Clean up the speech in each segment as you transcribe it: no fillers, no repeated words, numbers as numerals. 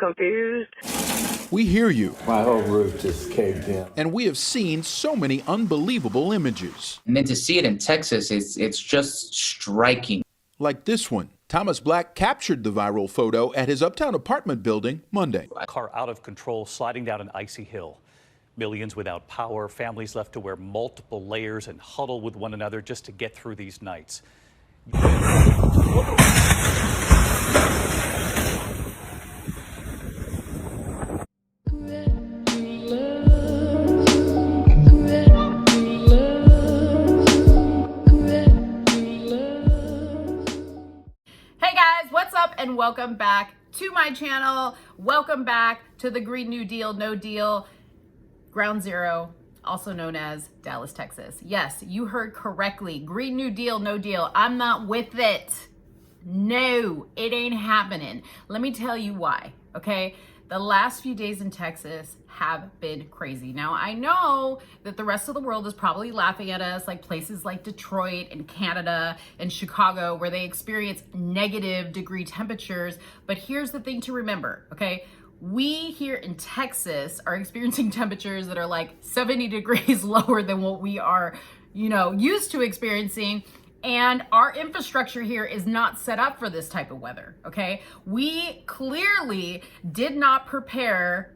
confused. We hear you. My whole roof just caved in. And we have seen so many unbelievable images. And then to see it in Texas, it's just striking. Like this one. Thomas Black captured the viral photo at his Uptown apartment building Monday. A car out of control sliding down an icy hill. Millions without power, families left to wear multiple layers and huddle with one another just to get through these nights. And welcome back to my channel. Welcome back to the Green New Deal, No Deal, Ground Zero, also known as Dallas, Texas. Yes, you heard correctly. Green New Deal, No Deal. I'm not with it. No, it ain't happening. Let me tell you why, okay? The last few days in Texas have been crazy. Now, I know that the rest of the world is probably laughing at us, like places like Detroit and Canada and Chicago, where they experience negative degree temperatures. But here's the thing to remember, okay? We here in Texas are experiencing temperatures that are like 70 degrees lower than what we are, used to experiencing. And our infrastructure here is not set up for this type of weather, okay? We clearly did not prepare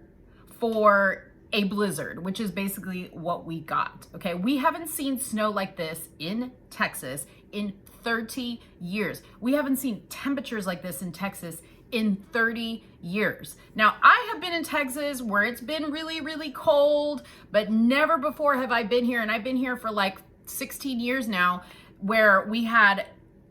for a blizzard, which is basically what we got, okay? We haven't seen snow like this in Texas in 30 years. We haven't seen temperatures like this in Texas in 30 years. Now, I have been in Texas where it's been really, really cold, but never before have I been here, and I've been here for like 16 years now, where we had,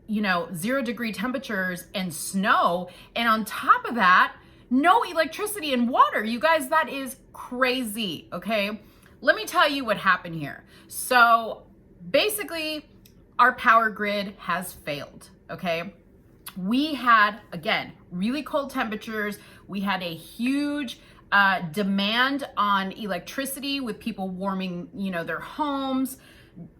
0 degree temperatures and snow. And on top of that, no electricity and water. You guys, that is crazy, okay? Let me tell you what happened here. So basically, our power grid has failed, okay? We had, again, really cold temperatures. We had a huge demand on electricity with people warming, their homes,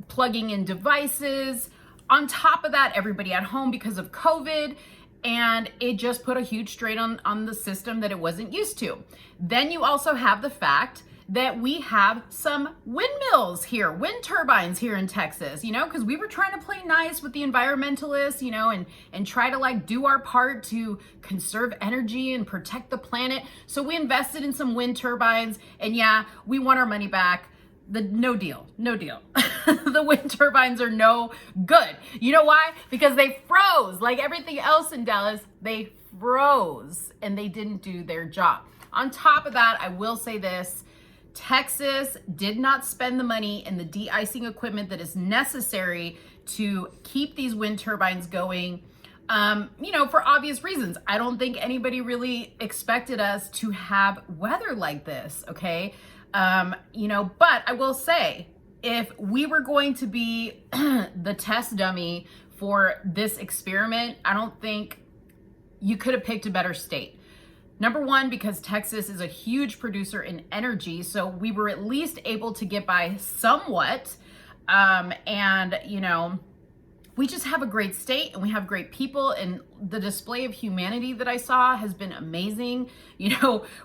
plugging in devices. On top of that, everybody at home because of COVID, and it just put a huge strain on the system that it wasn't used to. Then you also have the fact that we have some windmills here, wind turbines here in Texas, because we were trying to play nice with the environmentalists, and try to do our part to conserve energy and protect the planet. So we invested in some wind turbines, and yeah, we want our money back. No deal. The wind turbines are no good. You know why? Because they froze. Like everything else in Dallas, they froze and they didn't do their job. On top of that, I will say this. Texas did not spend the money in the de-icing equipment that is necessary to keep these wind turbines going. For obvious reasons. I don't think anybody really expected us to have weather like this, okay? But I will say, if we were going to be the test dummy for this experiment, I don't think you could have picked a better state. Number one, because Texas is a huge producer in energy, so we were at least able to get by somewhat. We just have a great state and we have great people, and the display of humanity that I saw has been amazing.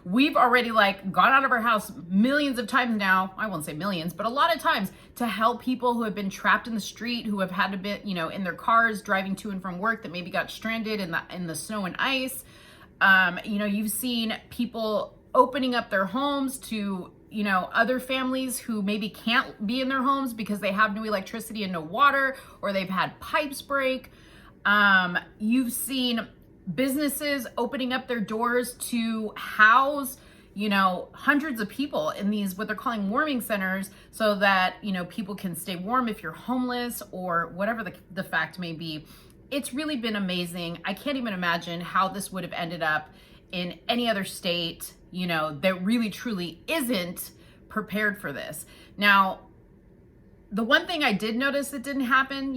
We've already gone out of our house millions of times now. I won't say millions, but a lot of times to help people who have been trapped in the street, who have had to be, in their cars driving to and from work, that maybe got stranded in the snow and ice. You've seen people opening up their homes to other families who maybe can't be in their homes because they have no electricity and no water, or they've had pipes break. You've seen businesses opening up their doors to house, hundreds of people in these, what they're calling warming centers, so that, people can stay warm if you're homeless or whatever the fact may be. It's really been amazing. I can't even imagine how this would have ended up in any other state, that really truly isn't prepared for this. Now, the one thing I did notice that didn't happen,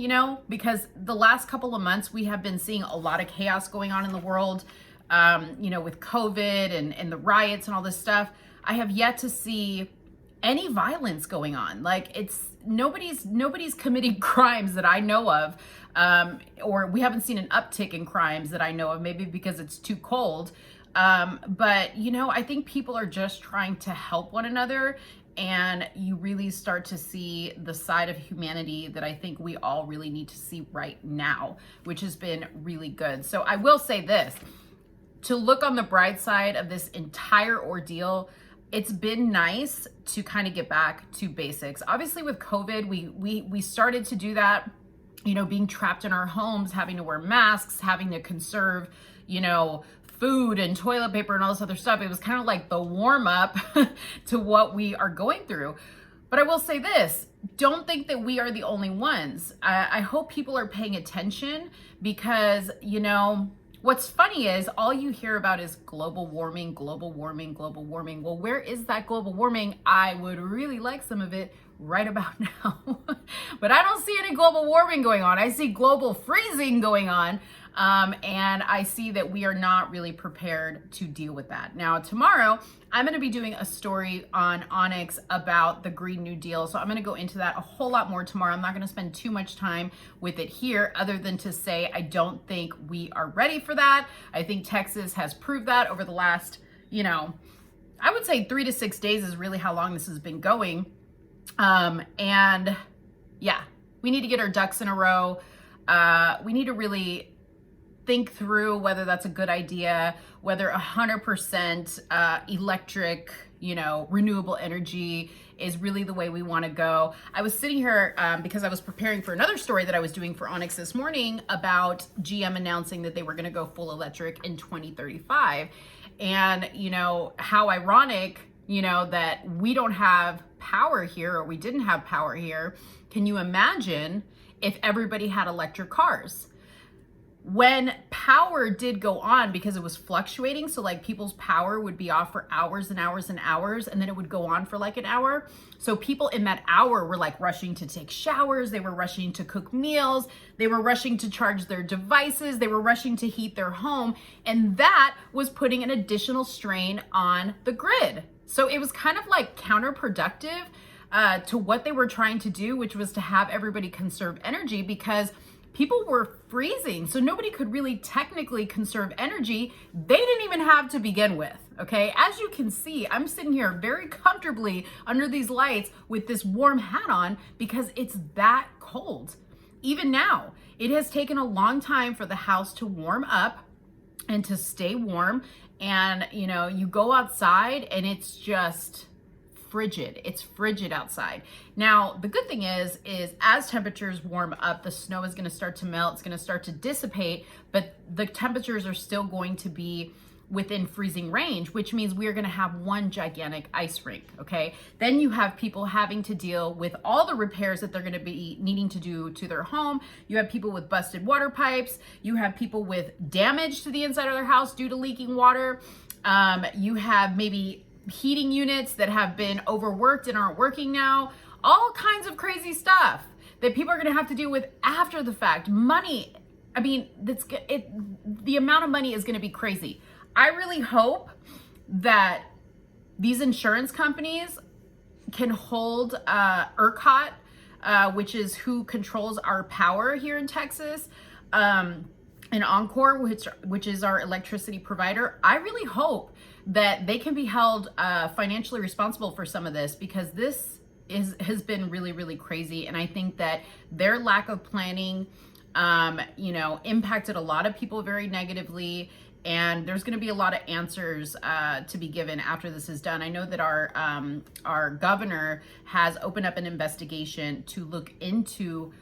because the last couple of months we have been seeing a lot of chaos going on in the world, with COVID and the riots and all this stuff. I have yet to see any violence going on. Nobody's committing crimes that I know of, or we haven't seen an uptick in crimes that I know of, maybe because it's too cold. But, I think people are just trying to help one another, and you really start to see the side of humanity that I think we all really need to see right now, which has been really good. So I will say this, to look on the bright side of this entire ordeal, it's been nice to kind of get back to basics. Obviously with COVID, we started to do that, being trapped in our homes, having to wear masks, having to conserve, food and toilet paper and all this other stuff. It was kind of like the warm up to what we are going through. But I will say this, don't think that we are the only ones. I hope people are paying attention because, what's funny is all you hear about is global warming, global warming, global warming. Well, where is that global warming? I would really like some of it right about now. But I don't see any global warming going on. I see global freezing going on. And I see that we are not really prepared to deal with that. Now, tomorrow, I'm going to be doing a story on Onyx about the Green New Deal. So I'm going to go into that a whole lot more tomorrow. I'm not going to spend too much time with it here other than to say I don't think we are ready for that. I think Texas has proved that over the last, I would say 3 to 6 days is really how long this has been going. And yeah, we need to get our ducks in a row. We need to really think through whether that's a good idea, whether 100% electric, renewable energy is really the way we want to go. I was sitting here because I was preparing for another story that I was doing for Onyx this morning about GM announcing that they were going to go full electric in 2035. And, how ironic, that we don't have power here, or we didn't have power here. Can you imagine if everybody had electric cars? When power did go on, because it was fluctuating, so like people's power would be off for hours and hours and hours, and then it would go on for like an hour. So people in that hour were like rushing to take showers, they were rushing to cook meals, they were rushing to charge their devices, they were rushing to heat their home, and that was putting an additional strain on the grid. So it was kind of like counterproductive to what they were trying to do, which was to have everybody conserve energy, because people were freezing. So nobody could really technically conserve energy. They didn't even have to begin with. Okay. As you can see, I'm sitting here very comfortably under these lights with this warm hat on because it's that cold. Even now, it has taken a long time for the house to warm up and to stay warm. And, you go outside and it's just frigid. It's frigid outside. Now, the good thing is as temperatures warm up, the snow is going to start to melt. It's going to start to dissipate, but the temperatures are still going to be within freezing range, which means we're going to have one gigantic ice rink. Okay. Then you have people having to deal with all the repairs that they're going to be needing to do to their home. You have people with busted water pipes. You have people with damage to the inside of their house due to leaking water. You have maybe heating units that have been overworked and aren't working now, all kinds of crazy stuff that people are going to have to deal with after the fact. Money, I mean, the amount of money is going to be crazy. I really hope that these insurance companies can hold ERCOT, which is who controls our power here in Texas, and Oncor, which is our electricity provider. I really hope that they can be held financially responsible for some of this, because this has been really, really crazy. And I think that their lack of planning, impacted a lot of people very negatively. And there's going to be a lot of answers to be given after this is done. I know that our governor has opened up an investigation to look into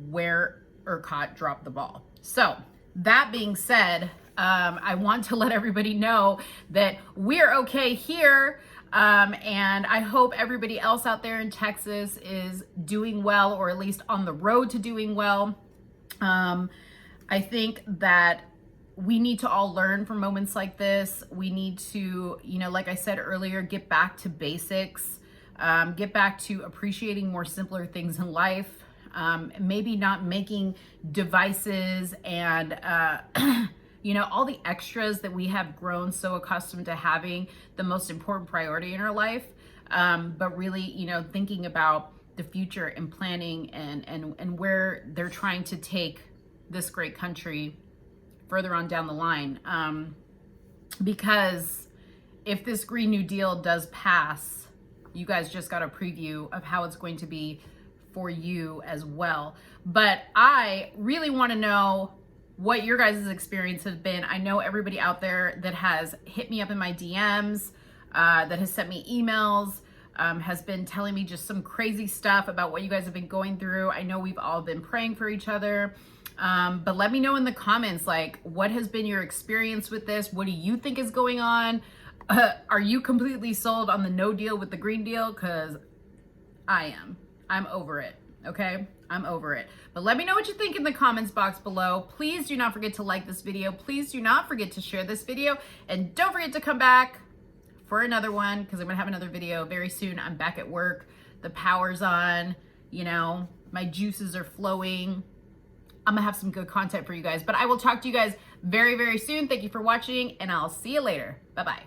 where ERCOT dropped the ball. So that being said, I want to let everybody know that we're okay here. And I hope everybody else out there in Texas is doing well, or at least on the road to doing well. I think that we need to all learn from moments like this. We need to, like I said earlier, get back to basics, get back to appreciating more simpler things in life. Maybe not making devices and, all the extras that we have grown so accustomed to having the most important priority in our life. But really, thinking about the future and planning and where they're trying to take this great country further on down the line. because if this Green New Deal does pass, you guys just got a preview of how it's going to be for you as well. But I really want to know what your guys' experience has been. I know everybody out there that has hit me up in my DMs, that has sent me emails, has been telling me just some crazy stuff about what you guys have been going through. I know we've all been praying for each other. But let me know in the comments, like, what has been your experience with this? What do you think is going on? Are you completely sold on the no deal with the Green Deal? Because I am. I'm over it. Okay? I'm over it. But let me know what you think in the comments box below. Please do not forget to like this video. Please do not forget to share this video. And don't forget to come back for another one, because I'm going to have another video very soon. I'm back at work. The power's on. You know, my juices are flowing. I'm going to have some good content for you guys. But I will talk to you guys very, very soon. Thank you for watching, and I'll see you later. Bye-bye.